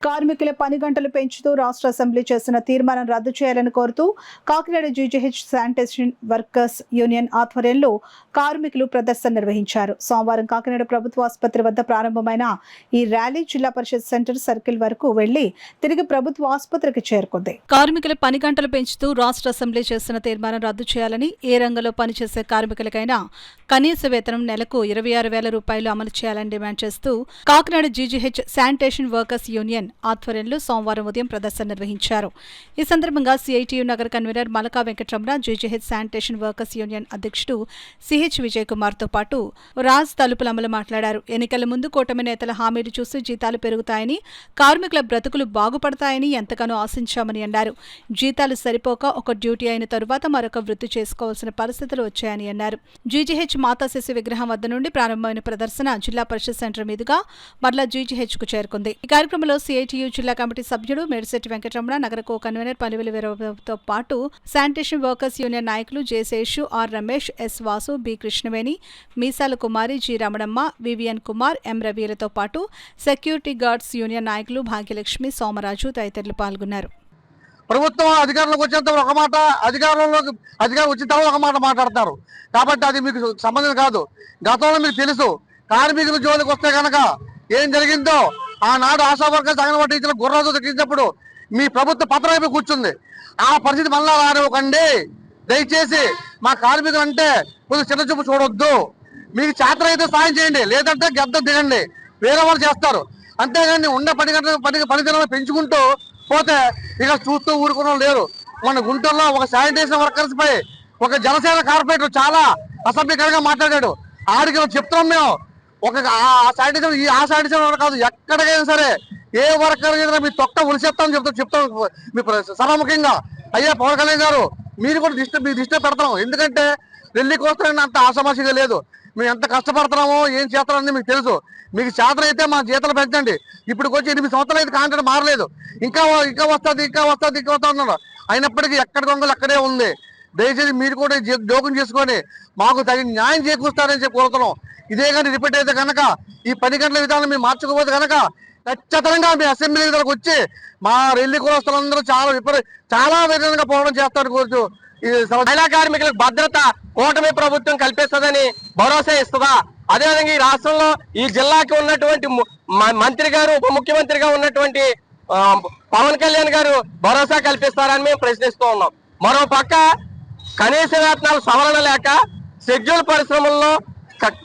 కార్మికుల పని గంటలు పెంచుతూ రాష్ట్ర అసెంబ్లీ చేసిన తీర్మానం రద్దు చేయాలని కోరుతూ Kakinada GGH sanitation workers union ఆధ్వర్యంలో కార్మికులు ప్రదర్శన నిర్వహించారు. సోమవారం కాకినాడ ప్రభుత్వ ఆసుపత్రి వద్ద ప్రారంభమైన ఈ ర్యాలీ జిల్లా పరిషత్ సెంటర్ సర్కిల్ వరకు వెళ్లి తిరిగి ప్రభుత్వ ఆసుపత్రికి చేరుకుంది. కార్మికుల పని గంటలు పెంచుతూ రాష్ట్ర అసెంబ్లీ చేసిన తీర్మానం రద్దు చేయాలని, ఏ రంగంలో పనిచేసే కార్మికులకైనా కనీస వేతనం నెలకు 26,000 రూపాయలు అమలు చేయాలని డిమాండ్ చేస్తూ Kakinada GGH sanitation workers union ఆధ్వర్యంలో సోమవారం ఉదయం ప్రదర్శన నిర్వహించారు. ఈ సందర్భంగా సిఐటియు నగర convener Malacca Venkataramana, GGH sanitation workers union అధ్యక్షుడు సిహెచ్ విజయ్ కుమార్ తో పాటు రాజ్ తలుపులమ్మలు మాట్లాడారు. ఎన్నికల ముందు కూటమి నేతల హామీలు చూసి జీతాలు పెరుగుతాయని, కార్మికుల బ్రతుకులు బాగుపడతాయని ఎంతగానో ఆశించామని అన్నారు. జీతాలు సరిపోక ఒక డ్యూటీ అయిన తరువాత మరొక వృత్తి చేసుకోవాల్సిన పరిస్థితులు వచ్చాయని అన్నారు. జీజీహెచ్ మాతా శిశు విగ్రహం వద్ద నుండి ప్రారంభమైన ప్రదర్శన జిల్లా పరిషత్ సెంటర్ మీదుగా మరలా జీజీహెచ్ కు చేరుకుంది. ఈ కార్యక్రమంలో సిఐటియు జిల్లా కమిటీ సభ్యుడు మేడిశెట్టి వెంకటరమణ, నగర కో కన్వీనర్ పలివెలి వీరబాబుతో పాటు శానిటేషన్ వర్కర్స్ యూనియన్ నాయకులు J Seshu, R Ramesh, S Vasu, B Krishnaveni, Meesala Kumari, G Ramanamma, V V N Kumar, M రవీలతో పాటు సెక్యూరిటీ గార్డ్స్ యూనియన్ నాయకులు భాగ్యలక్ష్మి, సోమరాజు తదితరులు పాల్గొన్నారు. ప్రభుత్వం అధికారంలోకి వచ్చేంత ఒక మాట, అధికారం వచ్చిన తర్వాత ఒక మాట మాట్లాడతారు. కాబట్టి అది మీకు సంబంధం కాదు. గతంలో మీకు తెలుసు, కార్మికుల జోలికి వస్తే కనుక ఏం జరిగిందో. ఆనాడు ఆశా వర్కర్స్ అంగన్వాడీ టీచర్లు గుర్రాలు దక్కించినప్పుడు మీ ప్రభుత్వ పత్రం అయిపోయి కూర్చుంది. ఆ పరిస్థితి మళ్ళా రానివ్వకండి దయచేసి. మా కార్మికులు అంటే కొంచెం చిన్న చూపు చూడొద్దు. మీకు చేతన అయితే సాయం చేయండి, లేదంటే గద్ద దిగండి, వేరే వాళ్ళు చేస్తారు. అంతేగాని ఉన్న పనిదినాలు పెంచుకుంటూ పోతే ఇక చూస్తూ ఊరుకోవడం లేరు. మన గుంటూరులో ఒక శానిటేషన్ వర్కర్స్ పై ఒక జనసేన కార్పొరేటర్ చాలా అసభ్యకరంగా మాట్లాడాడు. ఆడికి చెప్తున్నాం మేము, ఒక ఆ శానిటేషన్ వర్కర్ కాదు, ఎక్కడికైనా సరే ఏ వర్కర్ మీ తొక్క ఉలిసేస్తామని చెప్తాం మీ సభాముఖంగా. అయ్యా పవన్ కళ్యాణ్ గారు, మీరు కూడా మీ దృష్టి పెడతాం. ఎందుకంటే ఢిల్లీ కోస్తారని అంత ఆశామాషిగా లేదు. మేము ఎంత కష్టపడుతున్నామో ఏం చేస్తామని మీకు తెలుసు. మీకు చేతన అయితే మా జీతాలు పెంచండి. ఇప్పుడు వచ్చి 8 సంవత్సరాలు అయితే కాంట్రాక్ట్ మారలేదు. ఇంకా వస్తుంది అన్నారు. అయినప్పటికీ ఎక్కడి దొంగలు అక్కడే ఉంది. దయచేసి మీరు కూడా జోక్యం చేసుకొని మాకు తగిన న్యాయం చేకూరుస్తారని చెప్పి కోరుతున్నాం. ఇదే కానీ రిపీట్ అయితే కనుక ఈ 10 గంటల విధానం మేము మార్చుకోకపోతే కనుక ఖచ్చితంగా మీ అసెంబ్లీ దగ్గరకు వచ్చి మా రెల్లి కులస్తులందరూ చాలా విధంగా పోవడం చేస్తారని కోరుతూ, మహిళా కార్మికులకు భద్రత కూటమి ప్రభుత్వం కల్పిస్తుందని భరోసా ఇస్తుందా? అదేవిధంగా ఈ రాష్ట్రంలో ఈ జిల్లాకి ఉన్నటువంటి మంత్రి గారు, ఉప ముఖ్యమంత్రిగా ఉన్నటువంటి పవన్ కళ్యాణ్ గారు భరోసా కల్పిస్తారని మేము ప్రశ్నిస్తూ ఉన్నాం. మరో పక్క కనీస వేతనాలు సవరణ లేక షెడ్యూల్ పరిశ్రమల్లో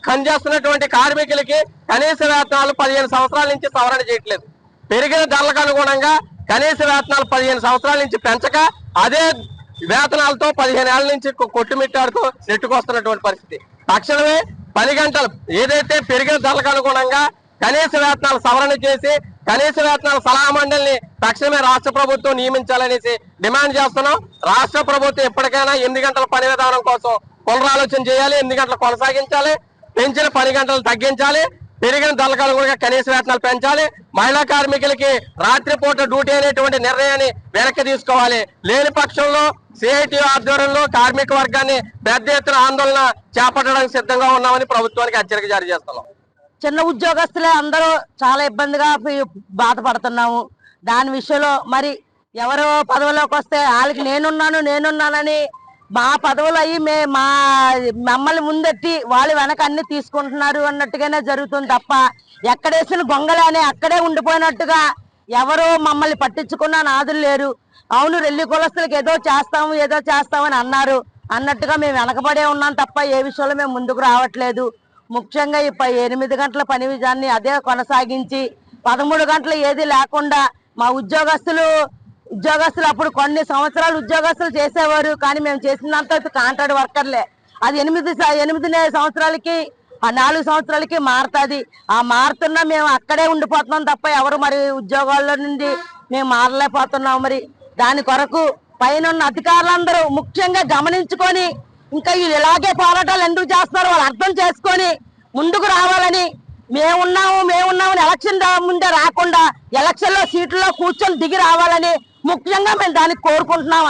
పనిచేస్తున్నటువంటి కార్మికులకి కనీస వేతనాలు 15 సంవత్సరాల నుంచి సవరణ చేయట్లేదు. పెరిగిన ధరలకు అనుగుణంగా కనీస వేతనాలు 15 సంవత్సరాల నుంచి పెంచక అదే వేతనాలతో 15 ఏళ్ల నుంచి కొట్టుమిట్టాడుతూ నెట్టుకొస్తున్నటువంటి పరిస్థితి. తక్షణమే 10 గంటలు ఏదైతే పెరిగిన ధరలకు అనుగుణంగా కనీస వేతనాలు సవరణ చేసి కనీస వేతనాల సలహా మండలిని తక్షణమే రాష్ట్ర ప్రభుత్వం నియమించాలనేసి డిమాండ్ చేస్తున్నాం. రాష్ట్ర ప్రభుత్వం ఎప్పటికైనా 8 గంటల పని విధానం కోసం పునరాలోచన చేయాలి. 8 గంటలు కొనసాగించాలి. పెంచిన 10 గంటలు తగ్గించాలి. పెరిగిన ధరలకు అనుగుణంగా కనీస వేతనాలు పెంచాలి. మహిళా కార్మికులకి రాత్రిపూట డ్యూటీ అనేటువంటి నిర్ణయాన్ని వెనక్కి తీసుకోవాలి. లేని పక్షంలో సిఐటి ఆధ్వర్యంలో కార్మిక వర్గాన్ని పెద్ద ఎత్తున ఆందోళన చేపట్టడానికి సిద్ధంగా ఉన్నామని ప్రభుత్వానికి హెచ్చరిక జారీ చేస్తున్నాం. చిన్న ఉద్యోగస్తులే అందరూ చాలా ఇబ్బందిగా బాధపడుతున్నాము. దాని విషయంలో మరి ఎవరో పదవిలోకి వస్తే వాళ్ళకి నేనున్నానని మా పదవులు అయ్యి మమ్మల్ని ముందెట్టి వాళ్ళు వెనక అన్ని తీసుకుంటున్నారు అన్నట్టుగానే జరుగుతుంది తప్ప ఎక్కడేసిన గొంగలనే అక్కడే ఉండిపోయినట్టుగా ఎవరో మమ్మల్ని పట్టించుకున్న నాదులు లేరు. అవును, రెల్లి కులస్తులకు ఏదో చేస్తామని అన్నట్టుగా మేము వెనకబడే ఉన్నాం తప్ప ఏ విషయంలో మేము ముందుకు రావట్లేదు. ముఖ్యంగా ఈ 8 గంటల పని విధానాన్ని అదే కొనసాగించి 13 గంటలు ఏది లేకుండా మా ఉద్యోగస్తులు అప్పుడు కొన్ని సంవత్సరాలు ఉద్యోగస్తులు చేసేవారు. కానీ మేము చేసినంత కాంట్రాక్ట్ వర్కర్లే. అది 8 సంవత్సరాలకి 4 సంవత్సరాలకి మారుతుంది. ఆ మారుతున్నా మేము అక్కడే ఉండిపోతున్నాం తప్ప ఎవరు మరి ఉద్యోగాల్లో నుండి మేము మారలేకపోతున్నాం. మరి దాని కొరకు పైన ఉన్న అధికారులందరూ ముఖ్యంగా గమనించుకొని ఇంకా వీళ్ళు ఇలాగే పోరాటాలు ఎందుకు చేస్తున్నారో వాళ్ళు అర్థం చేసుకొని ముందుకు రావాలని, మేమున్నామని ఎలక్షన్ ముందే రాకుండా ఎలక్షన్ లో సీట్లలో కూర్చొని దిగి రావాలని ముఖ్యంగా మేము దానికి కోరుకుంటున్నాం.